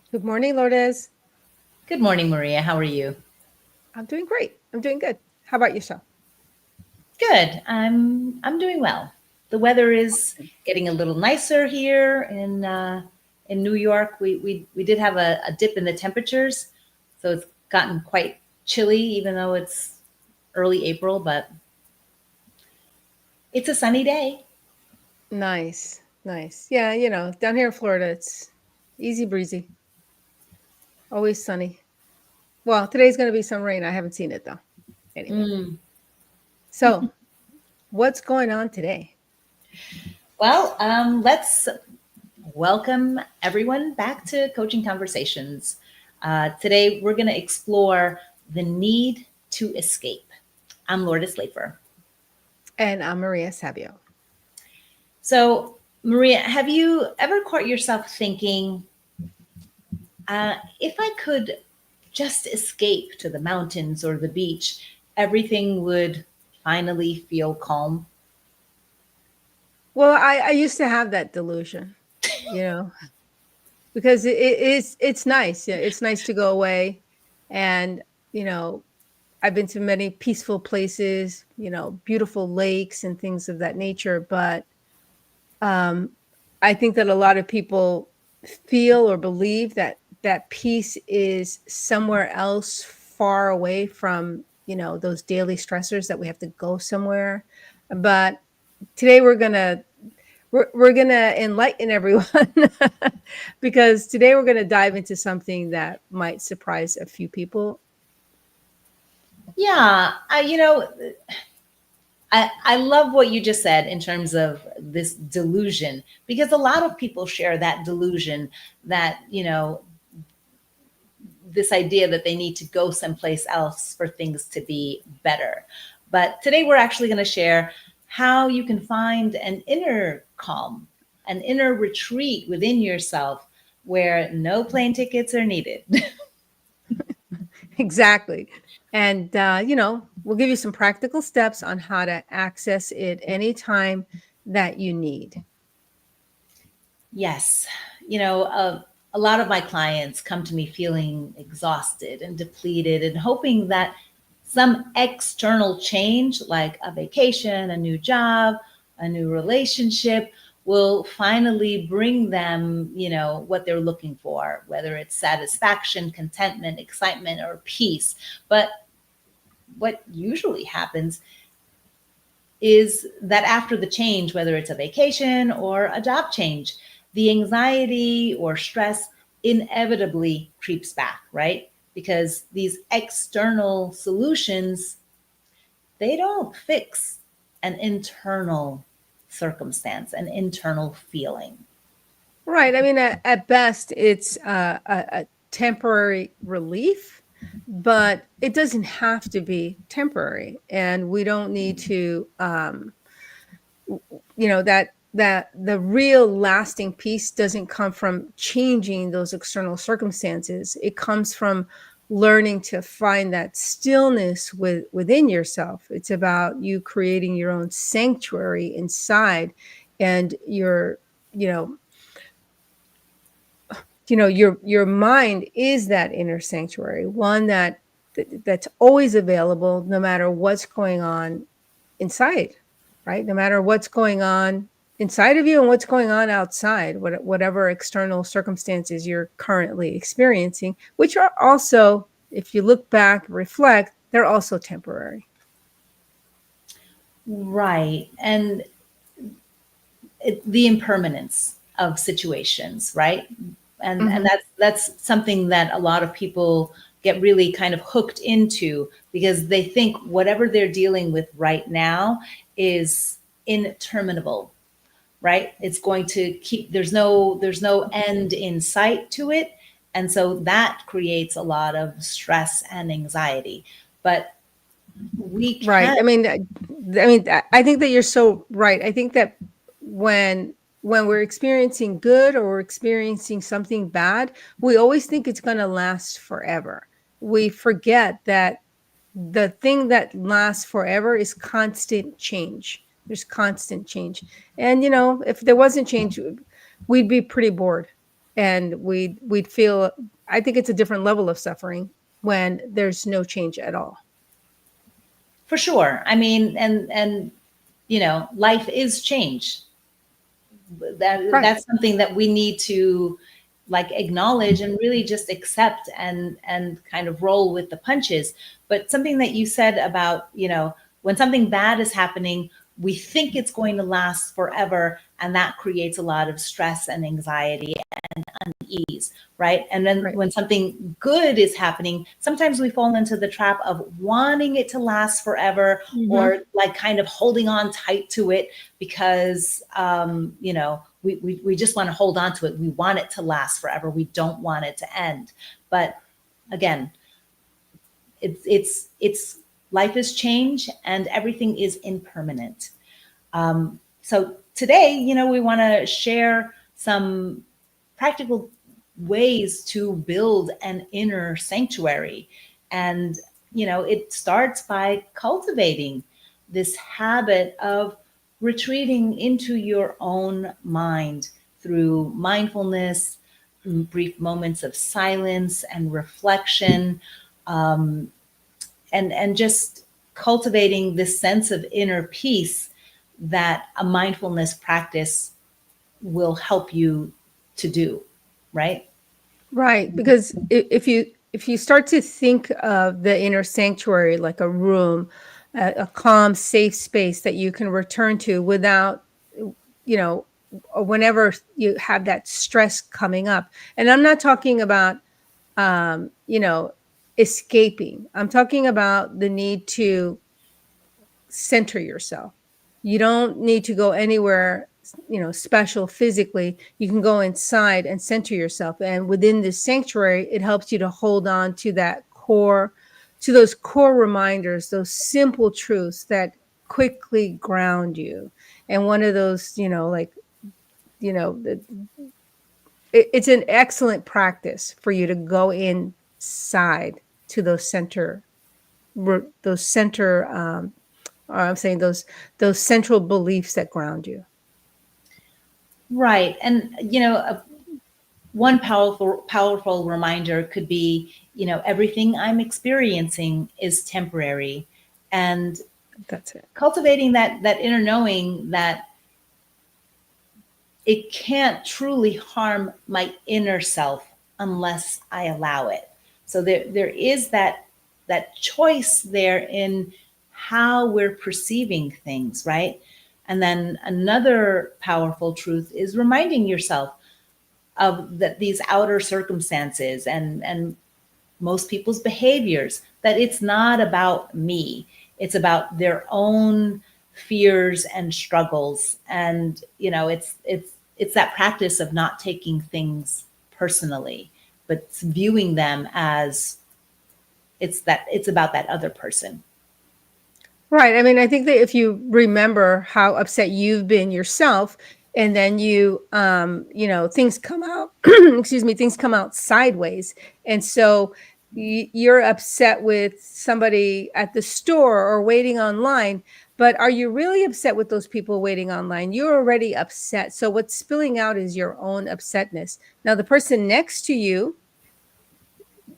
Good morning, Lourdes. Good morning, Maria. How are you? I'm doing great. I'm doing good. How about yourself? Good. I'm doing well. The weather is getting a little nicer here in New York. We did have a dip in the temperatures, so it's gotten quite chilly, even though it's early April. But it's a sunny day. Nice, nice. Yeah, down here in Florida, it's easy breezy, always sunny. Well, today's going to be some rain. I haven't seen it though. Anyway, Mm. so what's going on today? Well, let's welcome everyone back to Coaching Conversations. Today, we're going to explore the need to escape. I'm Lourdes Lafer. And I'm Maria Sabio. So, Maria, have you ever caught yourself thinking, if I could just escape to the mountains or the beach, everything would finally feel calm? Well, I used to have that delusion, you know, because it's nice. Yeah, it's nice to go away, and you know, I've been to many peaceful places, beautiful lakes and things of that nature. But um, I think that a lot of people feel or believe that that peace is somewhere else, far away from those daily stressors that we have to go somewhere. But today we're gonna enlighten everyone because today we're gonna dive into something that might surprise a few people. Yeah, I love what you just said in terms of this delusion, because a lot of people share that delusion that, this idea that they need to go someplace else for things to be better. But today we're actually going to share how you can find an inner calm, an inner retreat within yourself where no plane tickets are needed. Exactly. And, we'll give you some practical steps on how to access it anytime that you need. Yes. A lot of my clients come to me feeling exhausted and depleted and hoping that some external change, like a vacation, a new job, a new relationship, will finally bring them, what they're looking for, whether it's satisfaction, contentment, excitement, or peace. But what usually happens is that after the change, whether it's a vacation or a job change, the anxiety or stress inevitably creeps back, right? Because these external solutions, they don't fix an internal circumstance, an internal feeling. Right. I mean, at best, it's a temporary relief, but it doesn't have to be temporary. And we don't need to, that the real lasting peace doesn't come from changing those external circumstances. It comes from learning to find that stillness within yourself. It's about you creating your own sanctuary inside, and you know your mind is that inner sanctuary, one that's always available no matter what's going on inside, right? No matter what's going on inside of you and what's going on outside, whatever external circumstances you're currently experiencing, which are also, if you look back, reflect, they're also temporary. Right. And the impermanence of situations, right? And Hmm. that's something that a lot of people get really kind of hooked into, because they think whatever they're dealing with right now is interminable, right? It's going to keep, there's no end in sight to it. And so that creates a lot of stress and anxiety. But we Right. can. I think that you're so right. I think that when we're experiencing good or we're experiencing something bad, we always think it's going to last forever. We forget that the thing that lasts forever is constant change. There's constant change. And if there wasn't change, we'd be pretty bored. and we'd feel, I think it's a different level of suffering when there's no change at all. For sure. I mean, and life is change. Right. That's something that we need to like acknowledge and really just accept and kind of roll with the punches. But something that you said about, when something bad is happening, we think it's going to last forever, and that creates a lot of stress and anxiety and unease, right? And then Right. when something good is happening, sometimes we fall into the trap of wanting it to last forever, or like kind of holding on tight to it because we just want to hold on to it. We want it to last forever. We don't want it to end. But again, it's life is change, and everything is impermanent. So today, we want to share some practical ways to build an inner sanctuary. And, it starts by cultivating this habit of retreating into your own mind through mindfulness, brief moments of silence and reflection, and just cultivating this sense of inner peace that a mindfulness practice will help you to do, right? Right, because if you start to think of the inner sanctuary like a room, a calm, safe space that you can return to without, or whenever you have that stress coming up. And I'm not talking about, escaping. I'm talking about the need to center yourself. You don't need to go anywhere, special physically. You can go inside and center yourself. And within this sanctuary, it helps you to hold on to those core reminders, those simple truths that quickly ground you. And one of those, it's an excellent practice for you to go inside to those center, or I'm saying those central beliefs that ground you. Right. And, one powerful reminder could be, everything I'm experiencing is temporary. And That's it. cultivating that inner knowing that it can't truly harm my inner self unless I allow it. So there is that choice there in how we're perceiving things, right? And then another powerful truth is reminding yourself of that these outer circumstances and most people's behaviors, that it's not about me. It's about their own fears and struggles. And, it's that practice of not taking things personally, but viewing them as it's about that other person. Right. I mean, I think that if you remember how upset you've been yourself, and then things come out, excuse me, things come out sideways. And so you're upset with somebody at the store or waiting online, but are you really upset with those people waiting online? You're already upset. So what's spilling out is your own upsetness. Now, the person next to you,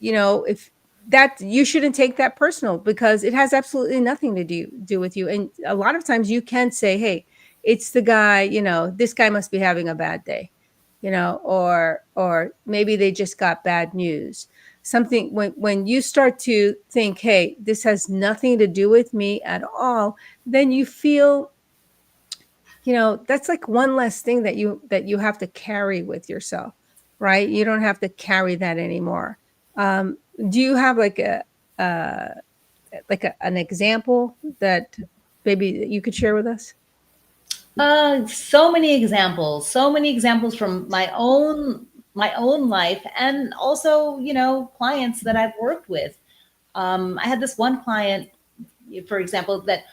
if that, you shouldn't take that personal, because it has absolutely nothing to do with you. And a lot of times you can say, hey, it's the guy, this guy must be having a bad day, or maybe they just got bad news. Something, when you start to think, hey, this has nothing to do with me at all, then you feel, that's like one less thing that you have to carry with yourself, right? You don't have to carry that anymore. Do you have like an example that maybe you could share with us? So many examples from my own life, and also, clients that I've worked with. I had this one client, for example, that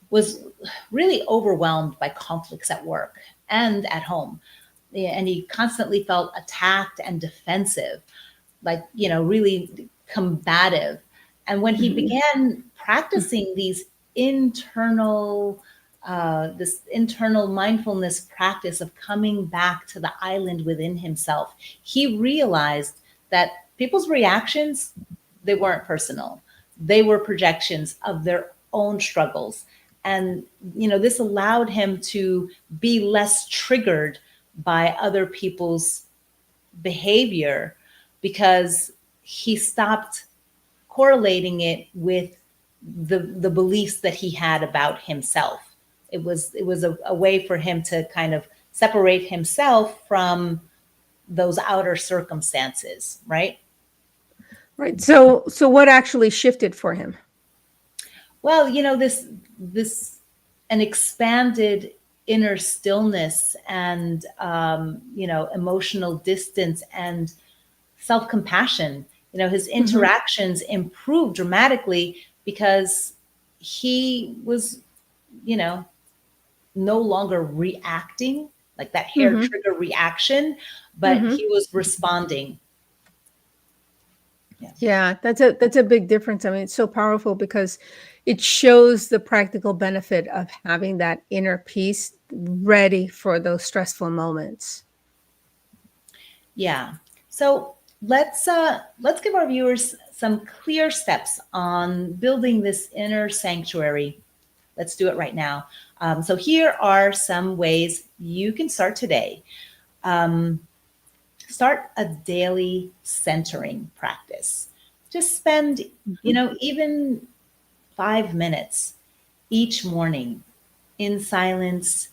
was really overwhelmed by conflicts at work and at home. And he constantly felt attacked and defensive, like, really combative. And when he began practicing these internal this internal mindfulness practice of coming back to the island within himself, he realized that people's reactions, they weren't personal. They were projections of their own struggles. And, this allowed him to be less triggered by other people's behavior because he stopped correlating it with the beliefs that he had about himself. It was a way for him to kind of separate himself from those outer circumstances, right? Right. So what actually shifted for him? Well, this an expanded inner stillness and emotional distance and self-compassion. His interactions improved dramatically because he was, no longer reacting like that hair trigger reaction, but he was responding. Yeah, that's a big difference. I mean, it's so powerful because it shows the practical benefit of having that inner peace ready for those stressful moments. Yeah. So let's give our viewers some clear steps on building this inner sanctuary. Let's do it right now. So here are some ways you can start today. Start a daily centering practice. Just spend, even 5 minutes each morning in silence,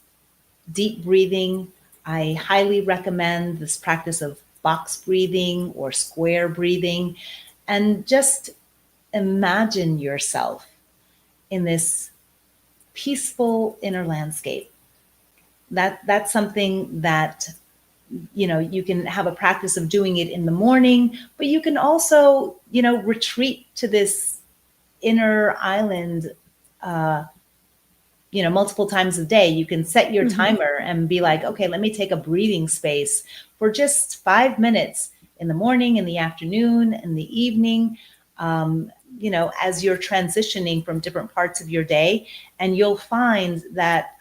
deep breathing. I highly recommend this practice of box breathing or square breathing, and just imagine yourself in this peaceful inner landscape. That's something that you can have a practice of doing it in the morning, but you can also retreat to this inner island multiple times a day. You can set your timer and be like, okay, let me take a breathing space for just 5 minutes in the morning, in the afternoon, in the evening, as you're transitioning from different parts of your day. And you'll find that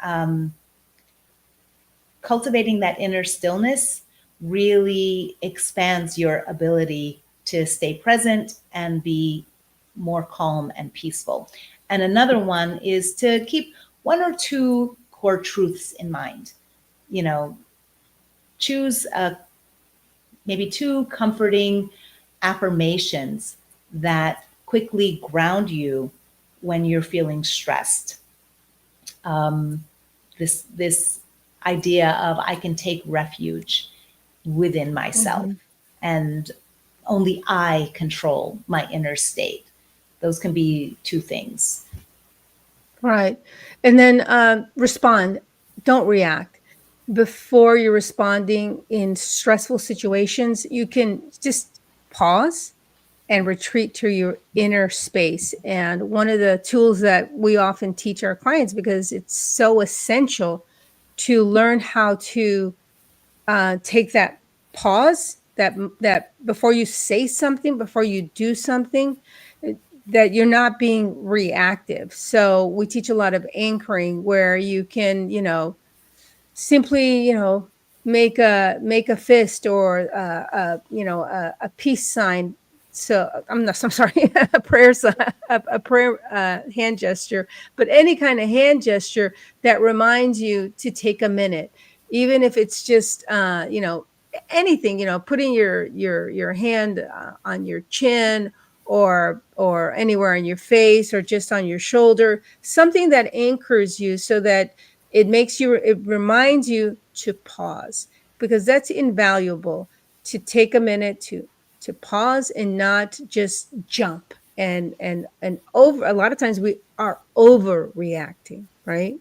cultivating that inner stillness really expands your ability to stay present and be more calm and peaceful. And another one is to keep 1 or 2 core truths in mind. Choose maybe 2 comforting affirmations that quickly ground you when you're feeling stressed. This idea of I can take refuge within myself and only I control my inner state. Those can be 2 things. Right. And then respond. Don't react. Before you're responding in stressful situations, you can just pause and retreat to your inner space. And one of the tools that we often teach our clients, because it's so essential to learn how to take that pause, that before you say something, before you do something, that you're not being reactive. So we teach a lot of anchoring where you can, simply, make a fist or a peace sign. So I'm sorry, a prayer hand gesture, but any kind of hand gesture that reminds you to take a minute, even if it's just anything, putting your hand on your chin or anywhere on your face or just on your shoulder, something that anchors you so that it reminds you to pause, because that's invaluable, to take a minute to pause and not just jump and over. A lot of times we are overreacting, right?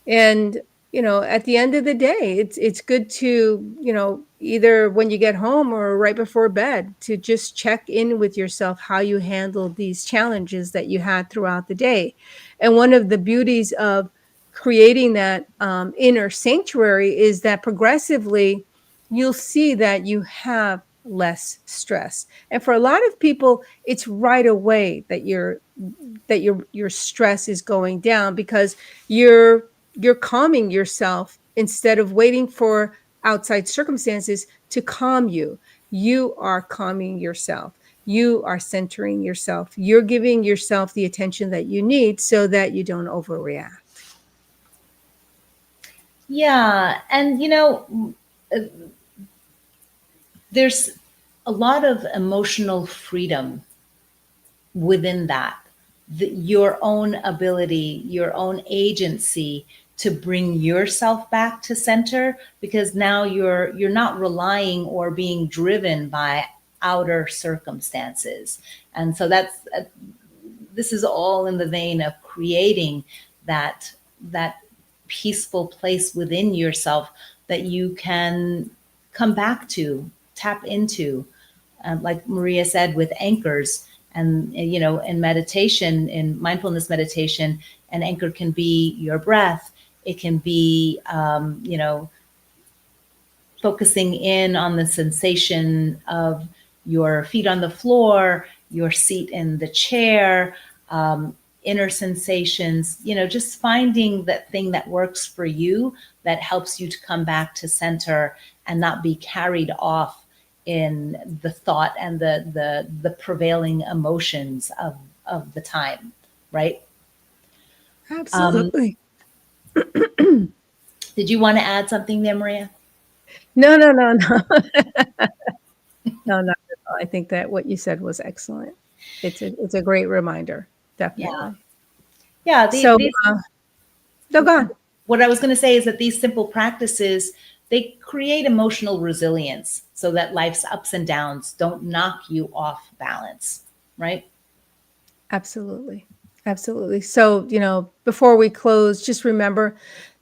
And at the end of the day, it's good to either when you get home or right before bed, to just check in with yourself how you handled these challenges that you had throughout the day. And one of the beauties of creating that inner sanctuary is that progressively you'll see that you have less stress. And for a lot of people, it's right away that you're that your stress is going down, because you're calming yourself instead of waiting for outside circumstances to calm you. You are calming yourself. You are centering yourself. You're giving yourself the attention that you need so that you don't overreact. Yeah. And, there's a lot of emotional freedom within that, your own ability, your own agency to bring yourself back to center, because now you're not relying or being driven by outer circumstances. And so this is all in the vein of creating that peaceful place within yourself that you can come back to, tap into, like Maria said, with anchors. And, in meditation, in mindfulness meditation, an anchor can be your breath. It can be, focusing in on the sensation of your feet on the floor, your seat in the chair, inner sensations, just finding that thing that works for you, that helps you to come back to center and not be carried off in the thought and the prevailing emotions of the time, right? Absolutely. Did you want to add something there, Maria? No. No, not at all. I think that what you said was excellent. It's a great reminder, definitely. Yeah. So, no, go on. What I was going to say is that these simple practices, they create emotional resilience so that life's ups and downs don't knock you off balance, right? Absolutely. Absolutely. So, before we close, just remember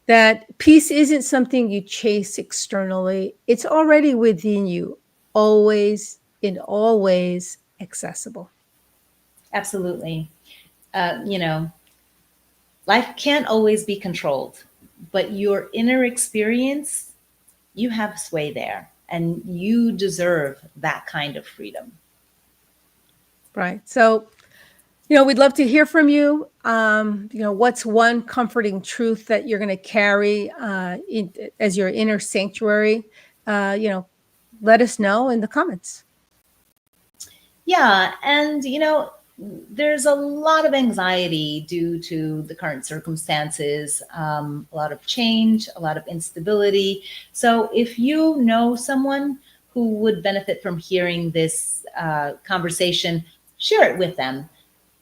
that peace isn't something you chase externally. It's already within you, always, in all ways accessible. Absolutely. Life can't always be controlled, but your inner experience, you have sway there, and you deserve that kind of freedom. Right. So, we'd love to hear from you. What's one comforting truth that you're going to carry as your inner sanctuary? Let us know in the comments. Yeah. And, there's a lot of anxiety due to the current circumstances, a lot of change, a lot of instability. So if you know someone who would benefit from hearing this conversation, share it with them.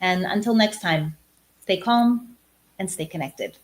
And until next time, stay calm and stay connected.